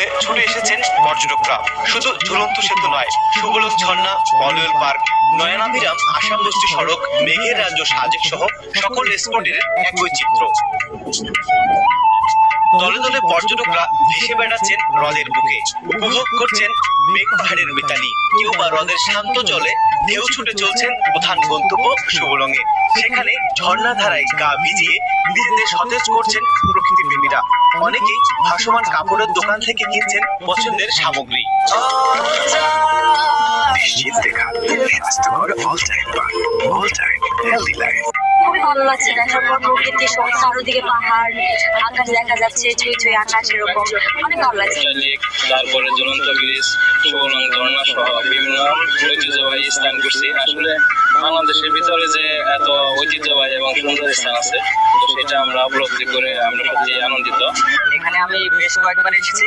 দলে ছুটে এসেছেন পর্যটকরা। শুধু ঝুলন্ত সেতু নয়, সুবলক ঝর্ণা, বলওয়েল পার্ক, নয়নাভিরাম আসাম বস্তি সড়ক, মেঘের রাজ্য সাজেক সহ সকল স্পটের এক বৈচিত্র্য। দলে দলে পর্যটকরা ভেসে বেড়াচ্ছেন হ্রদের বুকে, উপভোগ করছেন মেঘ পাহাড়ের মিতালি। কেউ বা হ্রদের শান্ত জলে ঢেউ ছুটে চলছেন প্রধান গন্তব্য সুবলঙ্গে। সেখানে ঝর্ণা ধারায় গা ভিজিয়ে নিজেদের সতেজ করছেন প্রকৃতি প্রেমীরা। অনেকেই ভাসমান কাপড়ের দোকান থেকে কিনছেন পছন্দের সামগ্রী। নিশ্চিত দেখা স্বাস্থ্যকর all time park, all time healthy life. খুবই ভালো লাগছে দেখার পর প্রকৃতি, চারদিকে পাহাড়, আকাশ দেখা যাচ্ছে, ছুঁই ছুঁই আকাশ, এরকম অনেক ভালো লাগছে। তারপরে ঝুলন্ত ব্রিজ, সুবলং ঝর্ণা সহ বিভিন্ন ঐতিহ্যবাহী স্থান ঘুরছি। আসলে বাংলাদেশের ভিতরে যে এত ঐতিহ্যবাহী এবং সুন্দর স্থান আছে, তো সেটা আমরা উপলব্ধি করে আমরা সত্যি আনন্দিত। এখানে আমি বেশ কয়েকবার এসেছি।